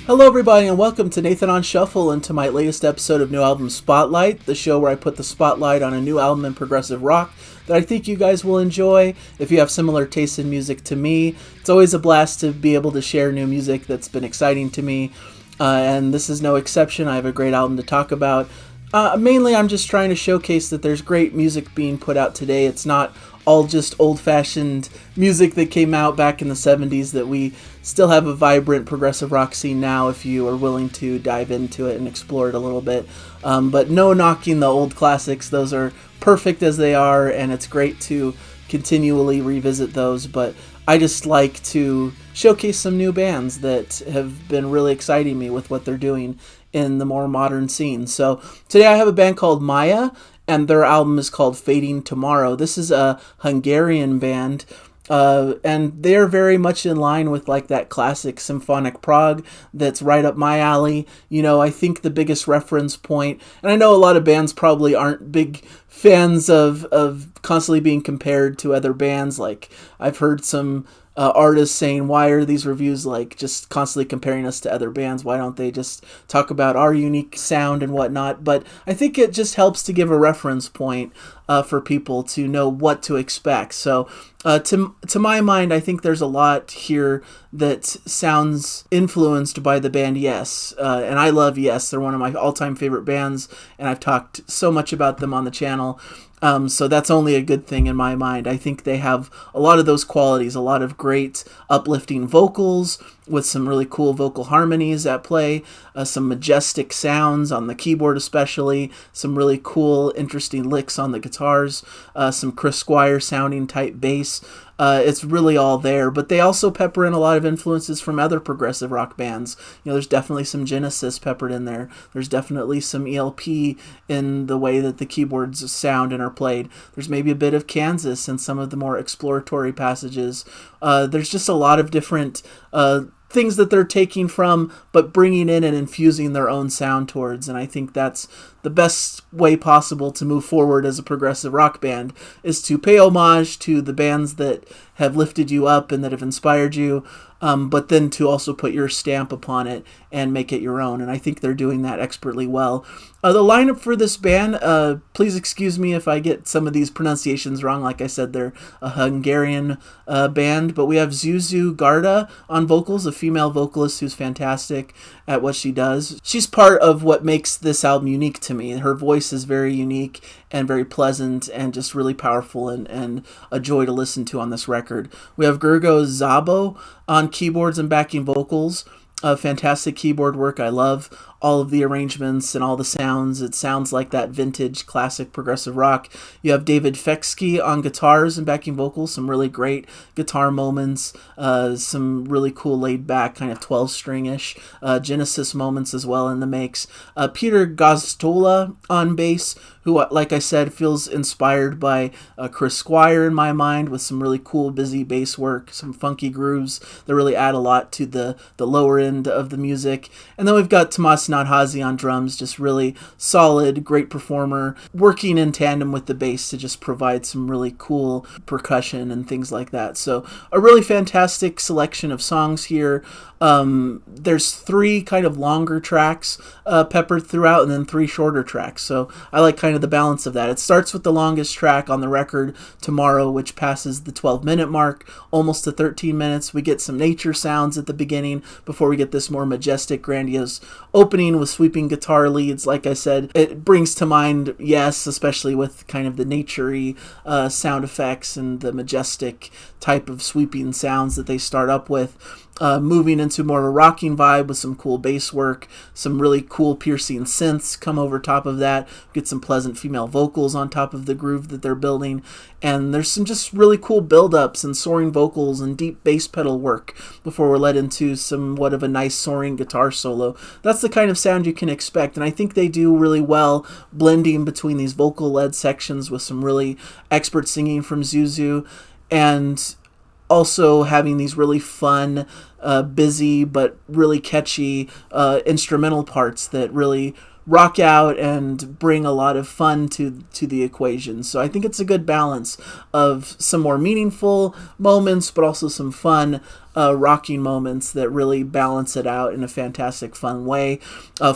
Hello, everybody, and welcome to Nathan on Shuffle and to my latest episode of New Album Spotlight, the show where I put the spotlight on a new album in progressive rock that I think you guys will enjoy. If you have similar tastes in music to me, it's always a blast to be able to share new music that's been exciting to me, and this is no exception. I have a great album to talk about. Mainly, I'm just trying to showcase that there's great music being put out today. It's not all just old-fashioned music that came out back in the 70s, that we still have a vibrant progressive rock scene now if you are willing to dive into it and explore it a little bit. But no knocking the old classics. Those are perfect as they are, and it's great to continually revisit those. But I just like to showcase some new bands that have been really exciting me with what they're doing in the more modern scene. So today I have a band called Maya, and their album is called Fading Tomorrow. This is a Hungarian band, and they're very much in line with like that classic symphonic prog that's right up my alley. You know, I think the biggest reference point, and I know a lot of bands probably aren't big fans of constantly being compared to other bands. Like, I've heard some artists saying, why are these reviews like just constantly comparing us to other bands? Why don't they just talk about our unique sound and whatnot? But I think it just helps to give a reference point for people to know what to expect. So to my mind, I think there's a lot here that sounds influenced by the band Yes. And I love Yes. They're one of my all-time favorite bands, and I've talked so much about them on the channel. So that's only a good thing in my mind. I think they have a lot of those qualities, a lot of great uplifting vocals with some really cool vocal harmonies at play, some majestic sounds on the keyboard especially, some really cool, interesting licks on the guitars, some Chris Squire sounding type bass. It's really all there, but they also pepper in a lot of influences from other progressive rock bands. You know, there's definitely some Genesis peppered in there. There's definitely some ELP in the way that the keyboards sound and are played. There's maybe a bit of Kansas in some of the more exploratory passages. There's just a lot of different things that they're taking from, but bringing in and infusing their own sound towards. And I think that's the best way possible to move forward as a progressive rock band, is to pay homage to the bands that have lifted you up and that have inspired you, but then to also put your stamp upon it and make it your own. And I think they're doing that expertly well. The lineup for this band, please excuse me if I get some of these pronunciations wrong. Like I said, they're a Hungarian band, but we have Zuzu Garda on vocals, a female vocalist who's fantastic at what she does. She's part of what makes this album unique to me. Her voice is very unique and very pleasant and just really powerful and a joy to listen to on this record. We have Gergo Zabo on keyboards and backing vocals. Fantastic keyboard work. I love all of the arrangements and all the sounds. It sounds like that vintage classic progressive rock. You have David Feksky on guitars and backing vocals, some really great guitar moments, some really cool laid back kind of 12-string-ish Genesis moments as well in the mix. Peter Gaztola on bass, who, like I said, feels inspired by Chris Squire in my mind, with some really cool busy bass work, some funky grooves that really add a lot to the lower end of the music. And then we've got Tomas Nadhazi on drums, just really solid, great performer, working in tandem with the bass to just provide some really cool percussion and things like that. So a really fantastic selection of songs here. There's 3 kind of longer tracks peppered throughout, and then 3 shorter tracks. So I like kind of the balance of that. It starts with the longest track on the record, Tomorrow, which passes the 12-minute mark, almost to 13 minutes. We get some nature sounds at the beginning before we get this more majestic, grandiose opening with sweeping guitar leads. Like I said, it brings to mind Yes, especially with kind of the nature-y sound effects and the majestic type of sweeping sounds that they start up with. Moving into more of a rocking vibe with some cool bass work, some really cool piercing synths come over top of that, get some pleasant female vocals on top of the groove that they're building, and there's some just really cool build-ups and soaring vocals and deep bass pedal work before we're led into somewhat of a nice soaring guitar solo. That's the kind of sound you can expect, and I think they do really well blending between these vocal-led sections with some really expert singing from Zuzu, and also having these really fun, busy, but really catchy instrumental parts that really rock out and bring a lot of fun to the equation. So I think it's a good balance of some more meaningful moments, but also some fun rocking moments that really balance it out in a fantastic, fun way.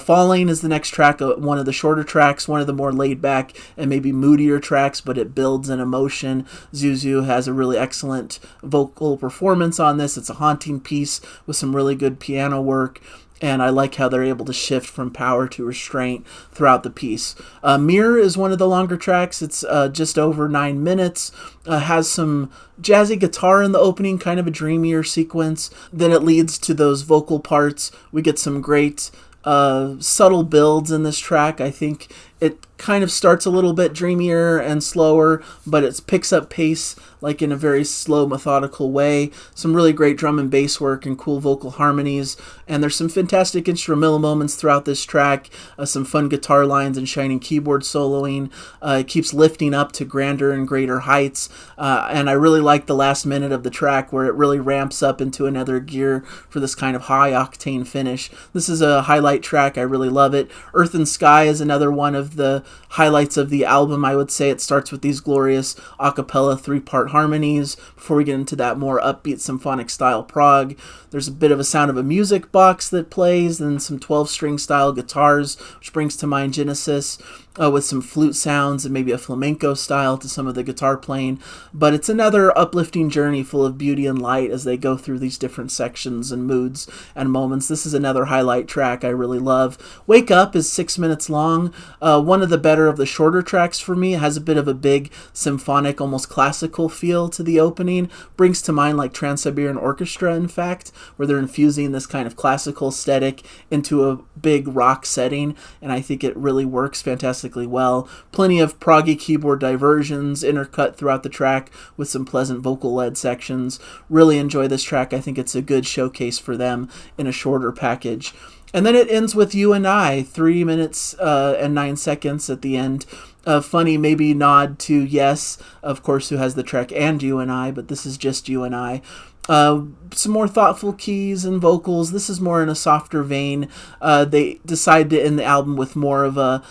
Falling is the next track, one of the shorter tracks, one of the more laid back and maybe moodier tracks, but it builds an emotion. Zuzu has a really excellent vocal performance on this. It's a haunting piece with some really good piano work. And I like how they're able to shift from power to restraint throughout the piece. Mirror is one of the longer tracks. It's just over 9 minutes. Has some jazzy guitar in the opening, kind of a dreamier sequence. Then it leads to those vocal parts. We get some great subtle builds in this track. I think it kind of starts a little bit dreamier and slower, but it picks up pace like in a very slow, methodical way. Some really great drum and bass work and cool vocal harmonies. And there's some fantastic instrumental moments throughout this track. Some fun guitar lines and shining keyboard soloing. It keeps lifting up to grander and greater heights. And I really like the last minute of the track where it really ramps up into another gear for this kind of high octane finish. This is a highlight track. I really love it. Earth and Sky is another one of the highlights of the album, I would say. It starts with these glorious a cappella 3-part harmonies before we get into that more upbeat symphonic style prog. There's a bit of a Sound of a Music box that plays and some 12-string style guitars, which brings to mind Genesis, with some flute sounds and maybe a flamenco style to some of the guitar playing. But it's another uplifting journey full of beauty and light as they go through these different sections and moods and moments. This is another highlight track I really love. Wake Up is 6 minutes long. One of the better of the shorter tracks for me. It has a bit of a big symphonic, almost classical feel to the opening. Brings to mind like Trans-Siberian Orchestra, in fact, where they're infusing this kind of classical aesthetic into a big rock setting, and I think it really works fantastically well. Plenty of proggy keyboard diversions intercut throughout the track with some pleasant vocal-led sections. Really enjoy this track. I think it's a good showcase for them in a shorter package. And then it ends with You and I, 3 minutes and 9 seconds at the end. Funny maybe nod to Yes, of course, who has the track And You and I, but this is just You and I. Some more thoughtful keys and vocals. This is more in a softer vein. They decide to end the album with more of a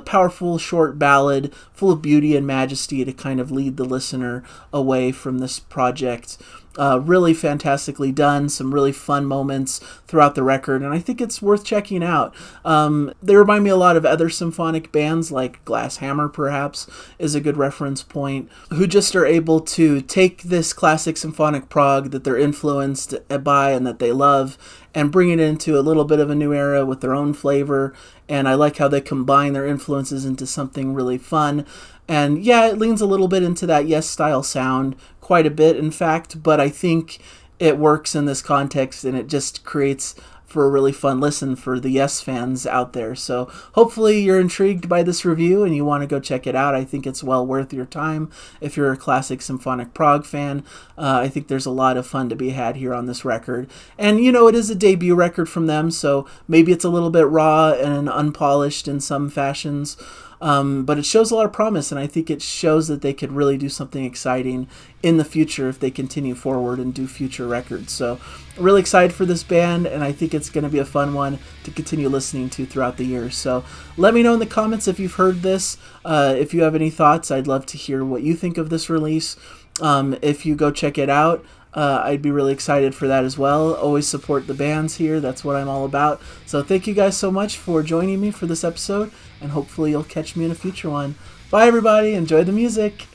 powerful short ballad full of beauty and majesty to kind of lead the listener away from this project. Really fantastically done. Some really fun moments throughout the record, and I think it's worth checking out. They remind me a lot of other symphonic bands, like Glass Hammer, perhaps, is a good reference point, who just are able to take this classic symphonic prog that they're influenced by and that they love and bring it into a little bit of a new era with their own flavor. And I like how they combine their influences into something really fun. And yeah, it leans a little bit into that Yes style sound, quite a bit in fact, but I think it works in this context and it just creates for a really fun listen for the Yes fans out there. So hopefully you're intrigued by this review and you want to go check it out. I think it's well worth your time if you're a classic symphonic prog fan. I think there's a lot of fun to be had here on this record. And you know, it is a debut record from them, so maybe it's a little bit raw and unpolished in some fashions. But it shows a lot of promise, and I think it shows that they could really do something exciting in the future if they continue forward and do future records. So really excited for this band, and I think it's going to be a fun one to continue listening to throughout the year. So let me know in the comments if you've heard this. If you have any thoughts, I'd love to hear what you think of this release. If you go check it out, I'd be really excited for that as well. Always support the bands here. That's what I'm all about. So thank you guys so much for joining me for this episode, and hopefully you'll catch me in a future one. Bye, everybody. Enjoy the music.